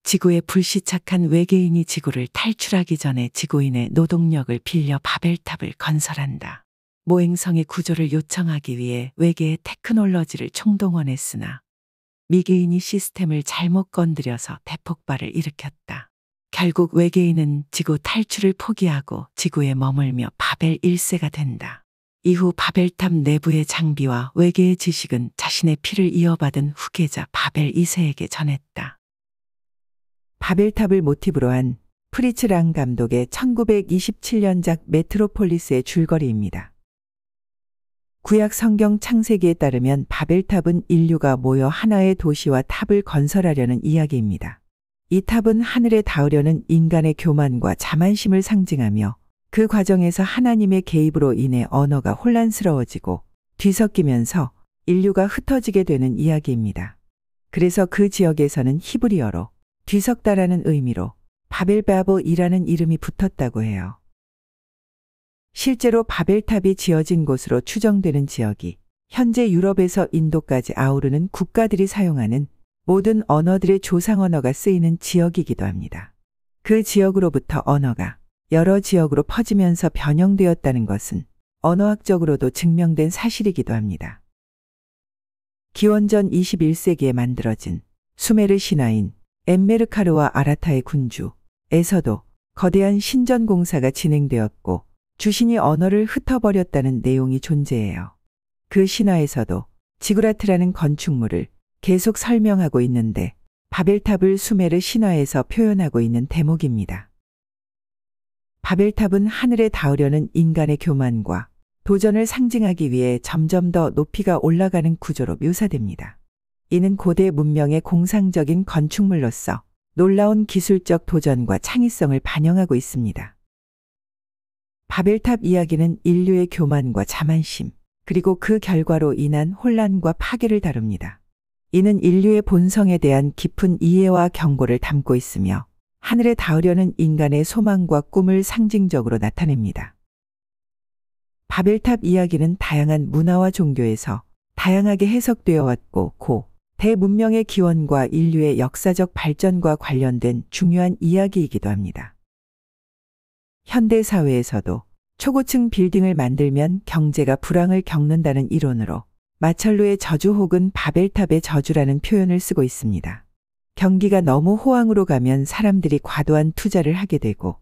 지구에 불시착한 외계인이 지구를 탈출하기 전에 지구인의 노동력을 빌려 바벨탑을 건설한다. 모행성의 구조를 요청하기 위해 외계의 테크놀로지를 총동원했으나 미개인이 시스템을 잘못 건드려서 대폭발을 일으켰다. 결국 외계인은 지구 탈출을 포기하고 지구에 머물며 바벨 1세가 된다. 이후 바벨탑 내부의 장비와 외계의 지식은 자신의 피를 이어받은 후계자 바벨 2세에게 전했다. 바벨탑을 모티브로 한 프리츠 랑 감독의 1927년작 메트로폴리스의 줄거리입니다. 구약 성경 창세기에 따르면 바벨탑은 인류가 모여 하나의 도시와 탑을 건설하려는 이야기입니다. 이 탑은 하늘에 닿으려는 인간의 교만과 자만심을 상징하며 그 과정에서 하나님의 개입으로 인해 언어가 혼란스러워지고 뒤섞이면서 인류가 흩어지게 되는 이야기입니다. 그래서 그 지역에서는 히브리어로 뒤섞다라는 의미로 바벨바보이라는 이름이 붙었다고 해요. 실제로 바벨탑이 지어진 곳으로 추정되는 지역이 현재 유럽에서 인도까지 아우르는 국가들이 사용하는 모든 언어들의 조상 언어가 쓰이는 지역이기도 합니다. 그 지역으로부터 언어가 여러 지역으로 퍼지면서 변형되었다는 것은 언어학적으로도 증명된 사실이기도 합니다. 기원전 21세기에 만들어진 수메르 신화인 엠메르카르와 아라타의 군주에서도 거대한 신전 공사가 진행되었고 주신이 언어를 흩어버렸다는 내용이 존재해요. 그 신화에서도 지구라트라는 건축물을 계속 설명하고 있는데 바벨탑을 수메르 신화에서 표현하고 있는 대목입니다. 바벨탑은 하늘에 닿으려는 인간의 교만과 도전을 상징하기 위해 점점 더 높이가 올라가는 구조로 묘사됩니다. 이는 고대 문명의 공상적인 건축물로서 놀라운 기술적 도전과 창의성을 반영하고 있습니다. 바벨탑 이야기는 인류의 교만과 자만심, 그리고 그 결과로 인한 혼란과 파괴를 다룹니다. 이는 인류의 본성에 대한 깊은 이해와 경고를 담고 있으며 하늘에 닿으려는 인간의 소망과 꿈을 상징적으로 나타냅니다. 바벨탑 이야기는 다양한 문화와 종교에서 다양하게 해석되어 왔고 대문명의 기원과 인류의 역사적 발전과 관련된 중요한 이야기이기도 합니다. 현대 사회에서도 초고층 빌딩을 만들면 경제가 불황을 겪는다는 이론으로 마철루의 저주 혹은 바벨탑의 저주라는 표현을 쓰고 있습니다. 경기가 너무 호황으로 가면 사람들이 과도한 투자를 하게 되고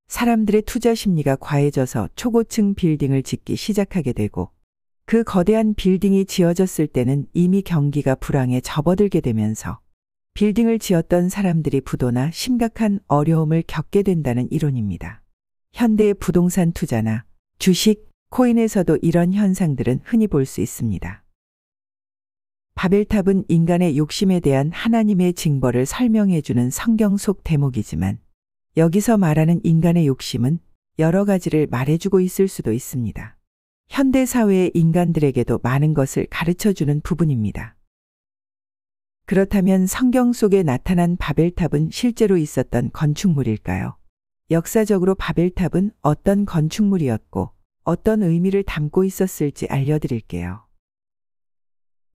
사람들의 투자 심리가 과해져서 초고층 빌딩을 짓기 시작하게 되고 그 거대한 빌딩이 지어졌을 때는 이미 경기가 불황에 접어들게 되면서 빌딩을 지었던 사람들이 부도나 심각한 어려움을 겪게 된다는 이론입니다. 현대의 부동산 투자나 주식, 코인에서도 이런 현상들은 흔히 볼 수 있습니다. 바벨탑은 인간의 욕심에 대한 하나님의 징벌을 설명해주는 성경 속 대목이지만 여기서 말하는 인간의 욕심은 여러 가지를 말해주고 있을 수도 있습니다. 현대 사회의 인간들에게도 많은 것을 가르쳐주는 부분입니다. 그렇다면 성경 속에 나타난 바벨탑은 실제로 있었던 건축물일까요? 역사적으로 바벨탑은 어떤 건축물이었고 어떤 의미를 담고 있었을지 알려드릴게요.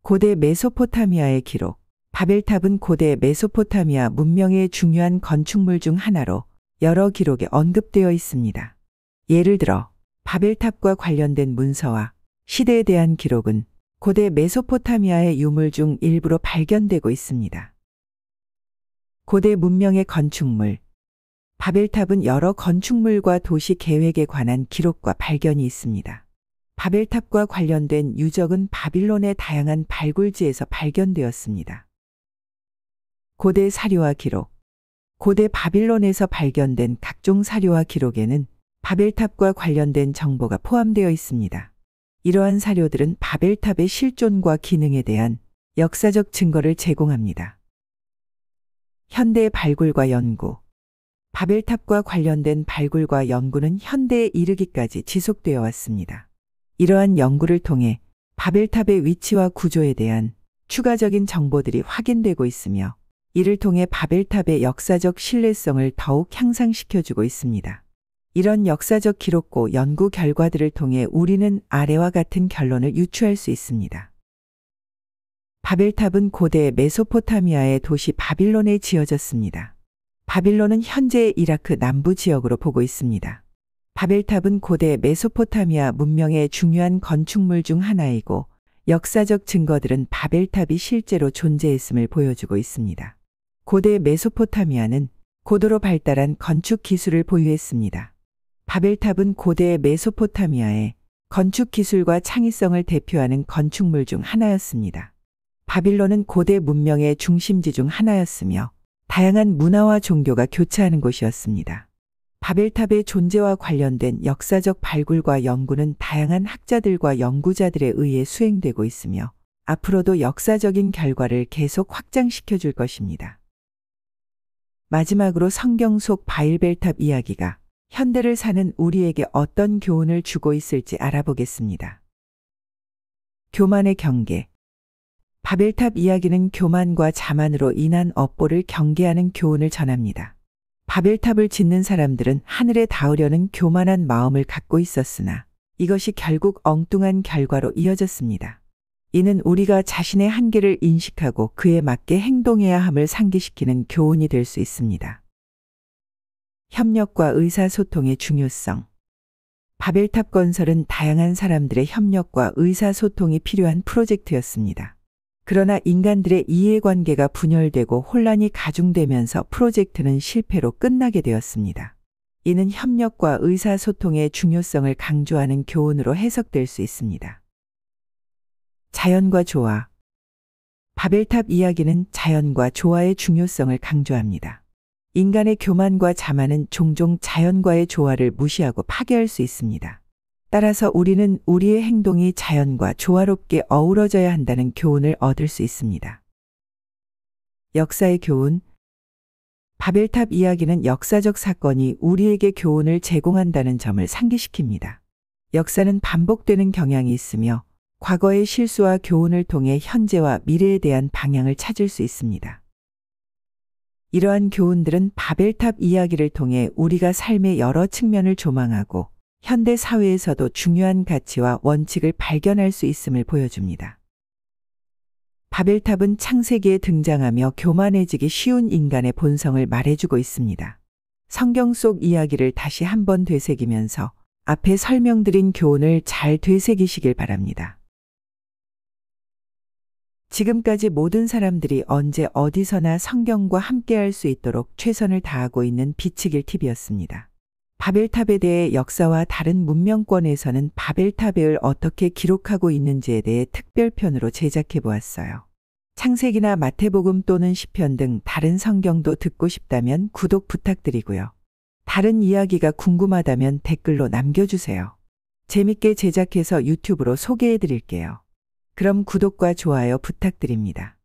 고대 메소포타미아의 기록. 바벨탑은 고대 메소포타미아 문명의 중요한 건축물 중 하나로 여러 기록에 언급되어 있습니다. 예를 들어 바벨탑과 관련된 문서와 시대에 대한 기록은 고대 메소포타미아의 유물 중 일부로 발견되고 있습니다. 고대 문명의 건축물. 바벨탑은 여러 건축물과 도시 계획에 관한 기록과 발견이 있습니다. 바벨탑과 관련된 유적은 바빌론의 다양한 발굴지에서 발견되었습니다. 고대 사료와 기록. 고대 바빌론에서 발견된 각종 사료와 기록에는 바벨탑과 관련된 정보가 포함되어 있습니다. 이러한 사료들은 바벨탑의 실존과 기능에 대한 역사적 증거를 제공합니다. 현대 발굴과 연구. 바벨탑과 관련된 발굴과 연구는 현대에 이르기까지 지속되어 왔습니다. 이러한 연구를 통해 바벨탑의 위치와 구조에 대한 추가적인 정보들이 확인되고 있으며 이를 통해 바벨탑의 역사적 신뢰성을 더욱 향상시켜주고 있습니다. 이런 역사적 기록고 연구 결과들을 통해 우리는 아래와 같은 결론을 유추할 수 있습니다. 바벨탑은 고대 메소포타미아의 도시 바빌론에 지어졌습니다. 바빌론은 현재의 이라크 남부 지역으로 보고 있습니다. 바벨탑은 고대 메소포타미아 문명의 중요한 건축물 중 하나이고 역사적 증거들은 바벨탑이 실제로 존재했음을 보여주고 있습니다. 고대 메소포타미아는 고도로 발달한 건축 기술을 보유했습니다. 바벨탑은 고대 메소포타미아의 건축 기술과 창의성을 대표하는 건축물 중 하나였습니다. 바빌론은 고대 문명의 중심지 중 하나였으며 다양한 문화와 종교가 교차하는 곳이었습니다. 바벨탑의 존재와 관련된 역사적 발굴과 연구는 다양한 학자들과 연구자들에 의해 수행되고 있으며 앞으로도 역사적인 결과를 계속 확장시켜 줄 것입니다. 마지막으로 성경 속 바벨탑 이야기가 현대를 사는 우리에게 어떤 교훈을 주고 있을지 알아보겠습니다. 교만의 경계. 바벨탑 이야기는 교만과 자만으로 인한 업보를 경계하는 교훈을 전합니다. 바벨탑을 짓는 사람들은 하늘에 닿으려는 교만한 마음을 갖고 있었으나 이것이 결국 엉뚱한 결과로 이어졌습니다. 이는 우리가 자신의 한계를 인식하고 그에 맞게 행동해야 함을 상기시키는 교훈이 될 수 있습니다. 협력과 의사소통의 중요성. 바벨탑 건설은 다양한 사람들의 협력과 의사소통이 필요한 프로젝트였습니다. 그러나 인간들의 이해관계가 분열되고 혼란이 가중되면서 프로젝트는 실패로 끝나게 되었습니다. 이는 협력과 의사소통의 중요성을 강조하는 교훈으로 해석될 수 있습니다. 자연과 조화. 바벨탑 이야기는 자연과 조화의 중요성을 강조합니다. 인간의 교만과 자만은 종종 자연과의 조화를 무시하고 파괴할 수 있습니다. 따라서 우리는 우리의 행동이 자연과 조화롭게 어우러져야 한다는 교훈을 얻을 수 있습니다. 역사의 교훈. 바벨탑 이야기는 역사적 사건이 우리에게 교훈을 제공한다는 점을 상기시킵니다. 역사는 반복되는 경향이 있으며 과거의 실수와 교훈을 통해 현재와 미래에 대한 방향을 찾을 수 있습니다. 이러한 교훈들은 바벨탑 이야기를 통해 우리가 삶의 여러 측면을 조망하고 현대 사회에서도 중요한 가치와 원칙을 발견할 수 있음을 보여줍니다. 바벨탑은 창세기에 등장하며 교만해지기 쉬운 인간의 본성을 말해주고 있습니다. 성경 속 이야기를 다시 한번 되새기면서 앞에 설명드린 교훈을 잘 되새기시길 바랍니다. 지금까지 모든 사람들이 언제 어디서나 성경과 함께할 수 있도록 최선을 다하고 있는 비치길 TV였습니다. 바벨탑에 대해 역사와 다른 문명권에서는 바벨탑을 어떻게 기록하고 있는지에 대해 특별편으로 제작해 보았어요. 창세기나 마태복음 또는 시편 등 다른 성경도 듣고 싶다면 구독 부탁드리고요. 다른 이야기가 궁금하다면 댓글로 남겨주세요. 재밌게 제작해서 유튜브로 소개해 드릴게요. 그럼 구독과 좋아요 부탁드립니다.